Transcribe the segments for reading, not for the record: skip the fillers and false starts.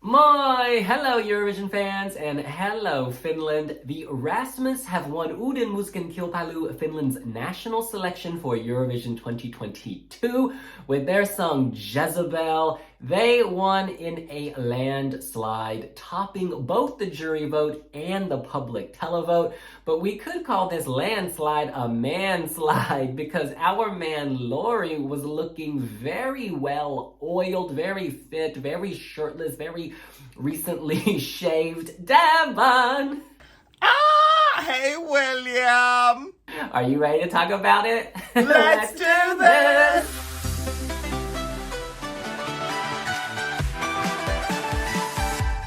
Hello Eurovision fans, and hello Finland. The Rasmus have won Uuden Musiikin Kilpailu, Finland's national selection for Eurovision 2022 with their song Jezebel. They won in a landslide, topping both the jury vote and the public televote. But we could call this landslide a manslide because our man Laurie was looking very well oiled, very fit, very shirtless, very recently shaved. Devon! Hey, William! Are you ready to talk about it? Let's do this!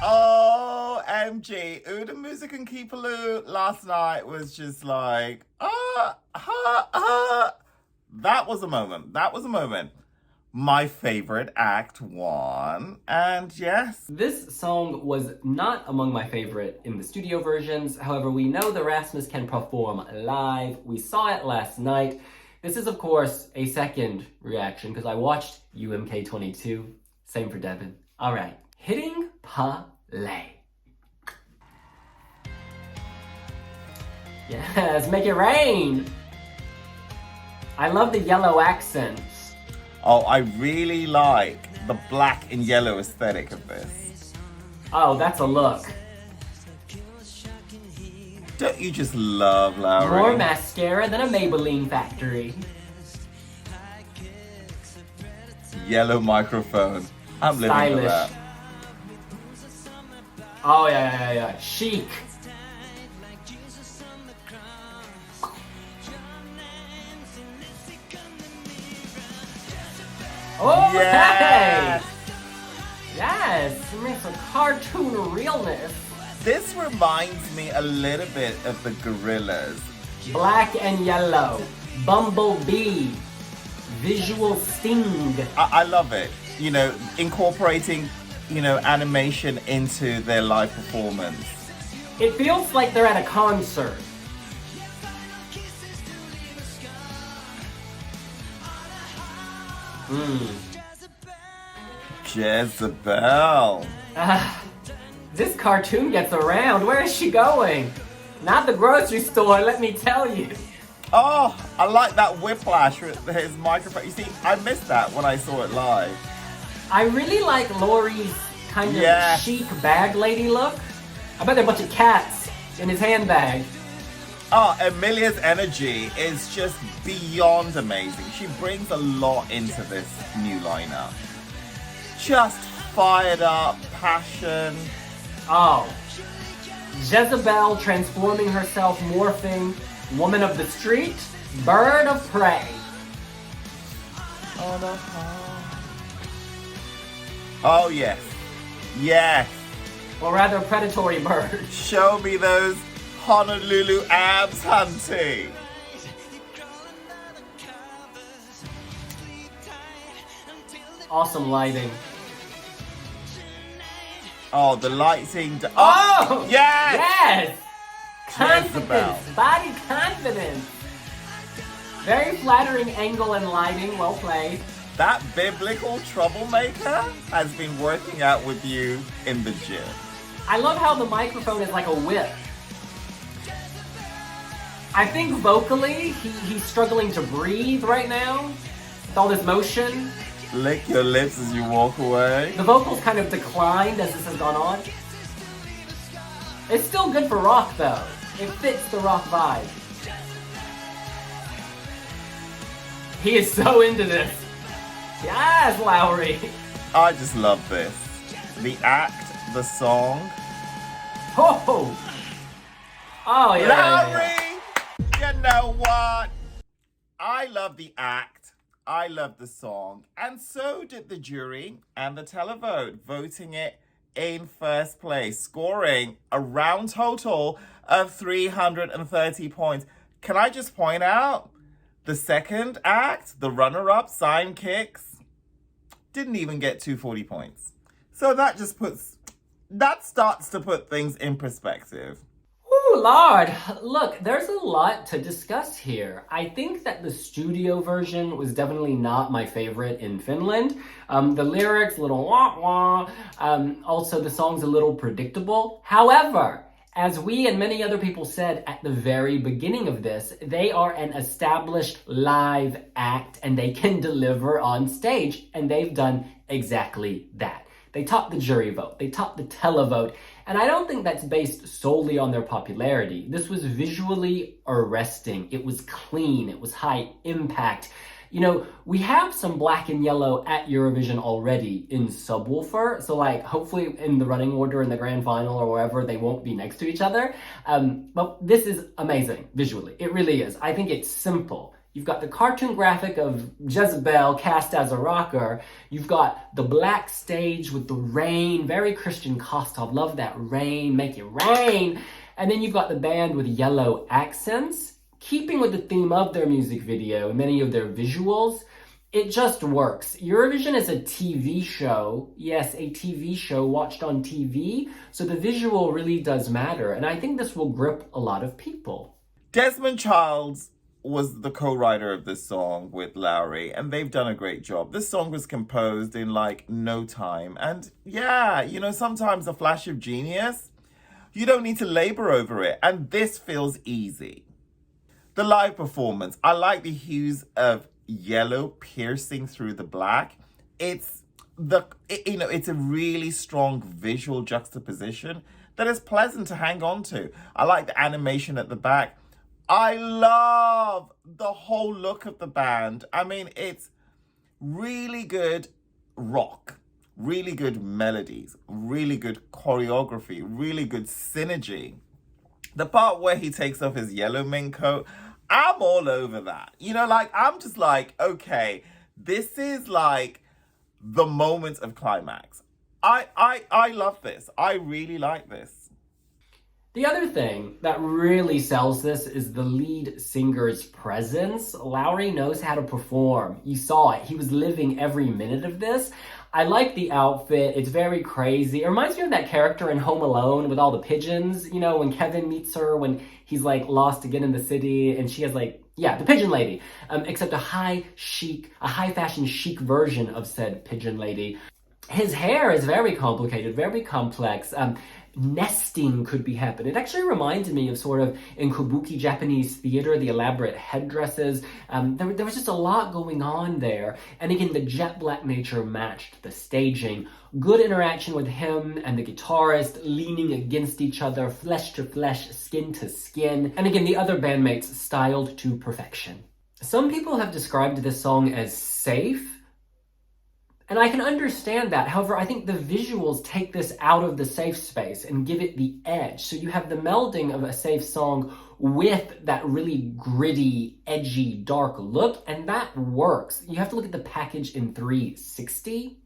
OMG, Uuden Musiikin Kilpailu last night was just like, That was a moment. My favorite act won, and yes. This song was not among my favorite in the studio versions. However, we know the Rasmus can perform live. We saw it last night. This is, of course, a second reaction because I watched UMK22. Same for Devin. All right, hitting play. Yes, make it rain. I love the yellow accents. Oh, I really like the black and yellow aesthetic of this. Oh, that's a look. Don't you just love Lowry? More mascara than a Maybelline factory. Yellow microphone. I'm living for that. Oh, yeah. Chic. Oh, yes! Hey! Yes! It makes a cartoon realness. This reminds me a little bit of the Gorillas. Black and yellow. Bumblebee. Visual sting. I love it. You know, incorporating, animation into their live performance. It feels like they're at a concert. Jezebel. This cartoon gets around. Where is she going? Not the grocery store, let me tell you. Oh, I like that whiplash with his microphone. You see, I missed that when I saw it live. I really like Laurie's kind of chic bag lady look. I bet there are a bunch of cats in his handbag. Oh, Emilia's energy is just beyond amazing. She brings a lot into this new lineup. Just fired up, passion. Oh, Jezebel transforming herself, morphing, woman of the street, bird of prey. Oh, yes. Yes. Or rather, predatory bird. Show me those Honolulu abs, hunty. Awesome lighting. Oh, the lighting. Oh! Yes! Yes! Jezebel. Confidence, body confidence. Very flattering angle and lighting, well played. That biblical troublemaker has been working out with you in the gym. I love how the microphone is like a whip. I think vocally, he's struggling to breathe right now with all this motion. Lick your lips as you walk away. The vocals kind of declined as this has gone on. It's still good for rock though. It fits the rock vibe. He is so into this. Yes, Lowry. I just love this. The act, the song. Oh, oh yeah. Lowry! You know what? I love the act. I love the song. And so did the jury and the televote, voting it in first place, scoring a round total of 330 points. Can I just point out, the second act, the runner-up, Sign Kicks, didn't even get 240 points. So that starts to put things in perspective. Ooh, Lord. Look, there's a lot to discuss here. I think that the studio version was definitely not my favorite in Finland. The lyrics, a little wah wah. Also, the song's a little predictable. However, as we and many other people said at the very beginning of this, they are an established live act and they can deliver on stage, and they've done exactly that. They topped the jury vote, they topped the televote, and I don't think that's based solely on their popularity. This was visually arresting, it was clean, it was high impact. You know, we have some black and yellow at Eurovision already in Subwoofer, so like hopefully in the running order in the grand final or wherever they won't be next to each other. But this is amazing visually, it really is. I think it's simple. You've got the cartoon graphic of Jezebel cast as a rocker. You've got the black stage with the rain, very Christian Kostov. Love that rain, make it rain. And then you've got the band with yellow accents. Keeping with the theme of their music video and many of their visuals, it just works. Eurovision is a TV show. Yes, a TV show watched on TV. So the visual really does matter. And I think this will grip a lot of people. Desmond Childs was the co-writer of this song with Lowry, and they've done a great job. This song was composed in like no time. And yeah, you know, sometimes a flash of genius, you don't need to labor over it. And this feels easy. The live performance, I like the hues of yellow piercing through the black. It's a really strong visual juxtaposition that is pleasant to hang on to. I like the animation at the back. I love the whole look of the band. I mean, it's really good rock, really good melodies, really good choreography, really good synergy. The part where he takes off his yellow mink coat, I'm all over that. You know, like, I'm just like, okay, this is like the moment of climax. I love this. I really like this. The other thing that really sells this is the lead singer's presence. Lowry knows how to perform. You saw it. He was living every minute of this. I like the outfit. It's very crazy. It reminds me of that character in Home Alone with all the pigeons. You know, when Kevin meets her, when he's like lost again in the city, and she has like, yeah, the pigeon lady. Except a high fashion chic version of said pigeon lady. His hair is very complicated, very complex. Nesting could be happening. It actually reminded me of sort of in kabuki Japanese theater, the elaborate headdresses. There was just a lot going on there. And again, the jet black nature matched the staging. Good interaction with him and the guitarist, leaning against each other, flesh to flesh, skin to skin. And again, the other bandmates styled to perfection. Some people have described this song as safe. And I can understand that. However, I think the visuals take this out of the safe space and give it the edge. So you have the melding of a safe song with that really gritty, edgy, dark look, and that works. You have to look at the package in 360.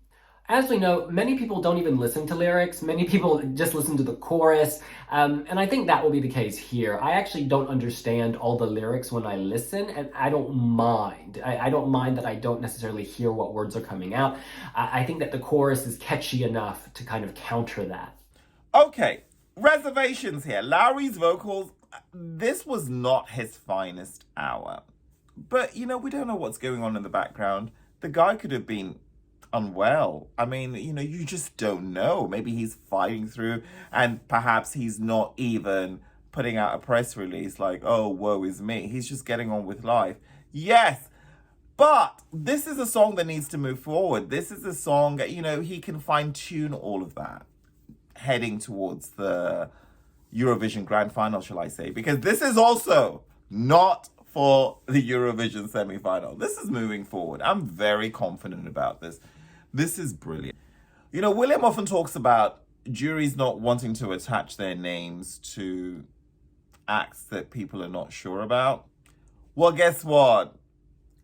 As we know, many people don't even listen to lyrics. Many people just listen to the chorus. And I think that will be the case here. I actually don't understand all the lyrics when I listen, and I don't mind. I don't mind that I don't necessarily hear what words are coming out. I think that the chorus is catchy enough to kind of counter that. Okay, reservations here. Lowry's vocals, this was not his finest hour. But, you know, we don't know what's going on in the background. The guy could have been unwell. I mean, you know, you just don't know. Maybe he's fighting through, and perhaps he's not even putting out a press release like, oh, woe is me. He's just getting on with life. Yes, but this is a song that needs to move forward. This is a song that, you know, he can fine tune all of that heading towards the Eurovision grand final, shall I say, because this is also not for the Eurovision semi-final. This is moving forward. I'm very confident about this. This is brilliant. You know, William often talks about juries not wanting to attach their names to acts that people are not sure about. Well, guess what?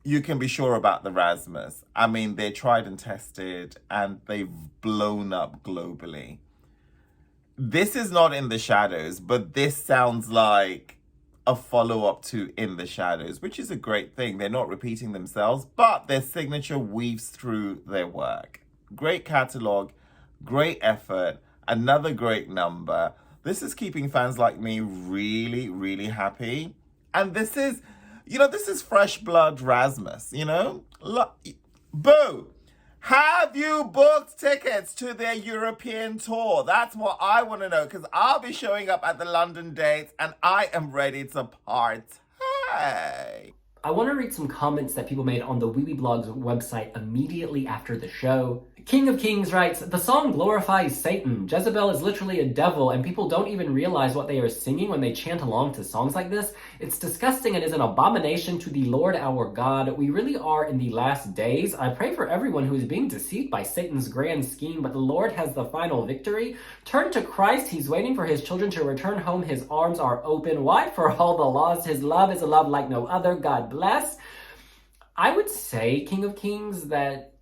You can be sure about the Rasmus. I mean, they're tried and tested, and they've blown up globally. This is not In the Shadows, but this sounds like a follow-up to In the Shadows, which is a great thing. They're not repeating themselves, but their signature weaves through their work. Great catalogue, great effort, another great number. This is keeping fans like me really, really happy. And this is, this is fresh blood Rasmus, Boo! Have you booked tickets to their European tour? That's what I want to know, because I'll be showing up at the London dates and I am ready to party. I want to read some comments that people made on the Wiwibloggs website immediately after the show. King of Kings writes, the song glorifies Satan. Jezebel is literally a devil, and people don't even realize what they are singing when they chant along to songs like this. It's disgusting and is an abomination to the Lord our God. We really are in the last days. I pray for everyone who is being deceived by Satan's grand scheme, but the Lord has the final victory. Turn to Christ. He's waiting for his children to return home. His arms are open wide for all the lost. His love is a love like no other. God bless. I would say, King of Kings, that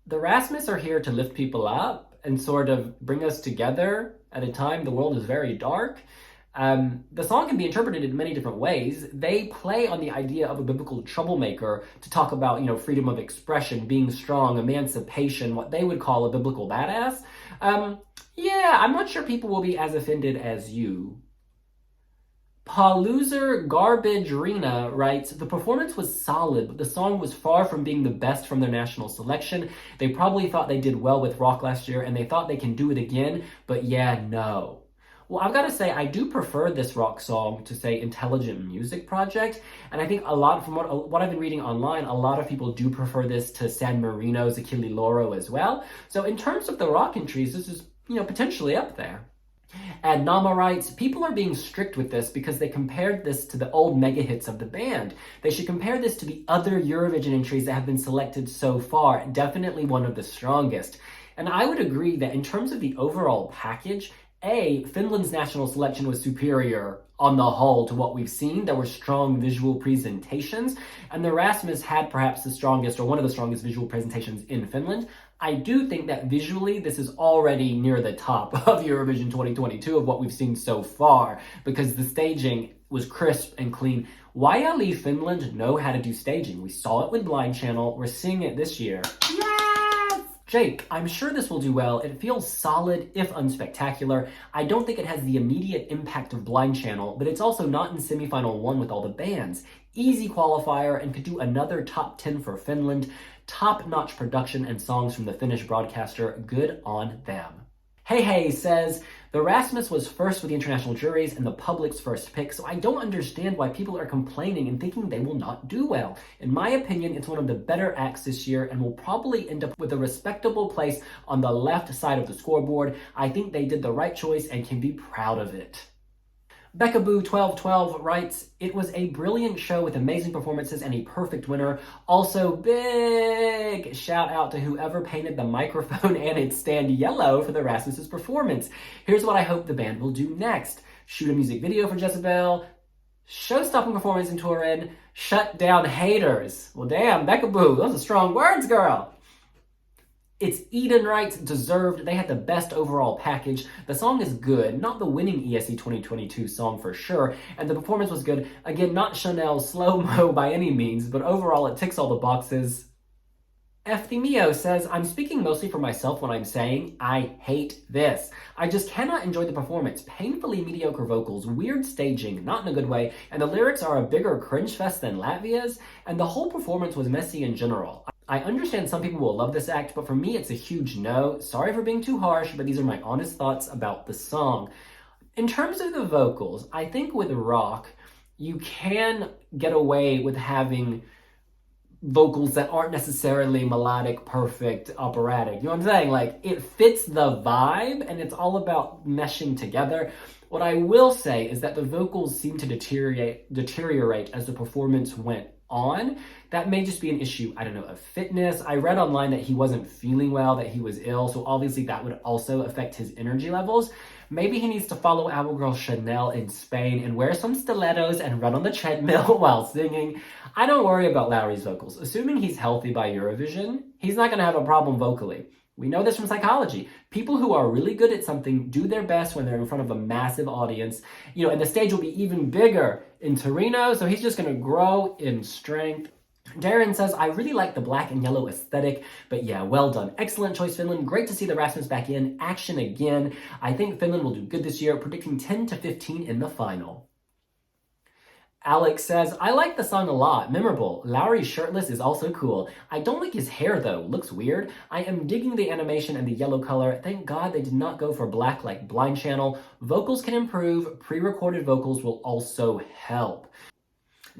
the Rasmus are here to lift people up and sort of bring us together at a time the world is very dark. The song can be interpreted in many different ways. They play on the idea of a biblical troublemaker to talk about, freedom of expression, being strong, emancipation, what they would call a biblical badass. I'm not sure people will be as offended as you. Pauluser Garbage Rena writes, the performance was solid, but the song was far from being the best from their national selection. They probably thought they did well with rock last year, and they thought they can do it again, but no. Well, I've got to say, I do prefer this rock song to, say, Intelligent Music Project, and I think a lot, from what I've been reading online, a lot of people do prefer this to San Marino's Achille Lauro as well. So in terms of the rock entries, this is, potentially up there. And Nama writes, people are being strict with this because they compared this to the old mega hits of the band. They should compare this to the other Eurovision entries that have been selected so far, definitely one of the strongest. And I would agree that in terms of the overall package, Finland's national selection was superior on the whole to what we've seen. There were strong visual presentations, and the Rasmus had perhaps the strongest or one of the strongest visual presentations in Finland. I do think that visually this is already near the top of Eurovision 2022 of what we've seen so far, because the staging was crisp and clean. YLE Finland know how to do staging. We saw it with Blind Channel. We're seeing it this year. Yes! Jake, I'm sure this will do well. It feels solid, if unspectacular. I don't think it has the immediate impact of Blind Channel, but it's also not in semifinal 1 with all the bands. Easy qualifier and could do another top 10 for Finland. Top-notch production and songs from the Finnish broadcaster. Good on them. Hey says, the Rasmus was first with the international juries and the public's first pick, so I don't understand why people are complaining and thinking they will not do well. In my opinion, it's one of the better acts this year and will probably end up with a respectable place on the left side of the scoreboard. I think they did the right choice and can be proud of it. Beckaboo1212 writes, it was a brilliant show with amazing performances and a perfect winner. Also, big shout out to whoever painted the microphone and its stand yellow for the Rasmus's performance. Here's what I hope the band will do next. Shoot a music video for Jezebel, show-stopping performance in Turin, shut down haters. Well, damn, Beckaboo, those are strong words, girl. It's Eden writes, deserved. They had the best overall package. The song is good, not the winning ESC 2022 song for sure, and the performance was good. Again, not Chanel slow-mo by any means, but overall it ticks all the boxes. Mio says, I'm speaking mostly for myself when I'm saying I hate this. I just cannot enjoy the performance. Painfully mediocre vocals, weird staging, not in a good way, and the lyrics are a bigger cringe fest than Latvia's, and the whole performance was messy in general. I understand some people will love this act, but for me it's a huge no. Sorry for being too harsh, but these are my honest thoughts about the song. In terms of the vocals, I think with rock, you can get away with having vocals that aren't necessarily melodic, perfect, operatic. You know what I'm saying? Like, it fits the vibe, and it's all about meshing together. What I will say is that the vocals seem to deteriorate as the performance went on. That may just be an issue, I don't know, of fitness. I read online that he wasn't feeling well, that he was ill, so obviously that would also affect his energy levels. Maybe he needs to follow our girl Chanel in Spain and wear some stilettos and run on the treadmill while singing. I don't worry about Lowry's vocals. Assuming he's healthy by Eurovision, he's not going to have a problem vocally. We know this from psychology. People who are really good at something do their best when they're in front of a massive audience. And the stage will be even bigger in Torino, so he's just going to grow in strength. Darren says, I really like the black and yellow aesthetic, but yeah, well done. Excellent choice, Finland. Great to see the Rasmus back in action again. I think Finland will do good this year, predicting 10 to 15 in the final. Alex says, I like the song a lot. Memorable. Lowry shirtless is also cool. I don't like his hair though. Looks weird. I am digging the animation and the yellow color. Thank God they did not go for black like Blind Channel. Vocals can improve. Pre-recorded vocals will also help.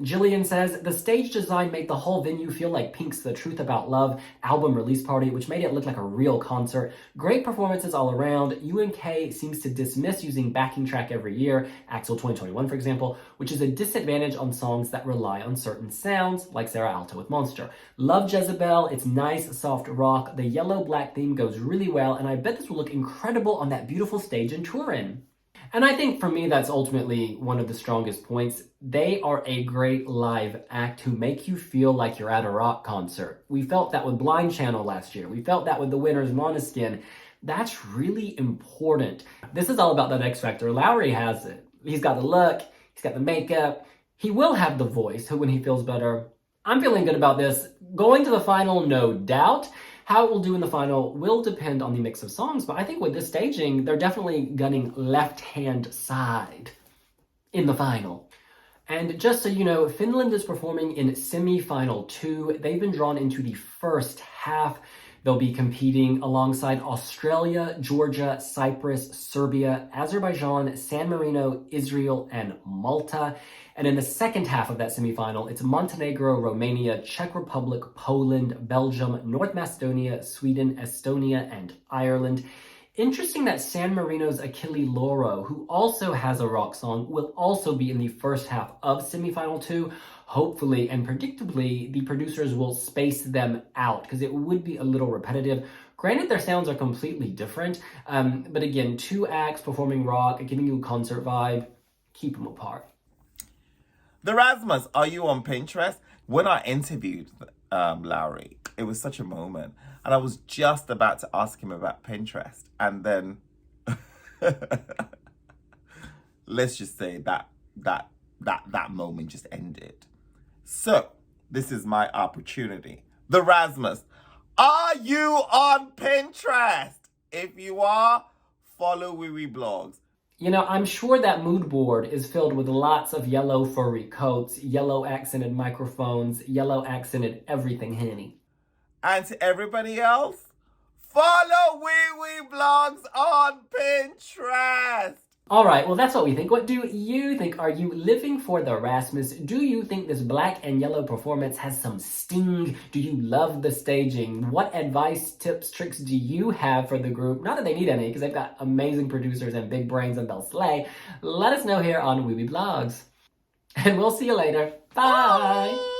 Jillian says, the stage design made the whole venue feel like Pink's The Truth About Love album release party, which made it look like a real concert. Great performances all around. UNK seems to dismiss using backing track every year, Axel 2021 for example, which is a disadvantage on songs that rely on certain sounds, like Sarah Alto with Monster. Love Jezebel, it's nice, soft rock. The yellow-black theme goes really well, and I bet this will look incredible on that beautiful stage in Turin. And I think for me, that's ultimately one of the strongest points. They are a great live act who make you feel like you're at a rock concert. We felt that with Blind Channel last year. We felt that with the winners, Måneskin. That's really important. This is all about that X Factor. Lowry has it. He's got the look. He's got the makeup. He will have the voice when he feels better. I'm feeling good about this. Going to the final, no doubt. How it will do in the final will depend on the mix of songs, but I think with this staging, they're definitely gunning left-hand side in the final. And just so you know, Finland is performing in semi-final 2. They've been drawn into the first half. They'll be competing alongside Australia, Georgia, Cyprus, Serbia, Azerbaijan, San Marino, Israel, and Malta. And in the second half of that semifinal, it's Montenegro, Romania, Czech Republic, Poland, Belgium, North Macedonia, Sweden, Estonia, and Ireland. Interesting that San Marino's Achille Lauro, who also has a rock song, will also be in the first half of semifinal 2. Hopefully and predictably, the producers will space them out because it would be a little repetitive. Granted, their sounds are completely different, but again, 2 acts performing rock, giving you a concert vibe, keep them apart. The Rasmus, are you on Pinterest? When I interviewed Lowry, it was such a moment. And I was just about to ask him about Pinterest. And then, let's just say that moment just ended. So, this is my opportunity. The Rasmus, are you on Pinterest? If you are, follow Wiwibloggs. You know, I'm sure that mood board is filled with lots of yellow furry coats, yellow accented microphones, yellow accented everything, honey. And to everybody else, follow Wiwibloggs on Pinterest. All right, well, that's what we think. What do you think? Are you living for the Rasmus? Do you think this black and yellow performance has some sting? Do you love the staging? What advice, tips, tricks do you have for the group? Not that they need any, because they've got amazing producers and big brains and they'll slay. Let us know here on Wiwibloggs. And we'll see you later. Bye!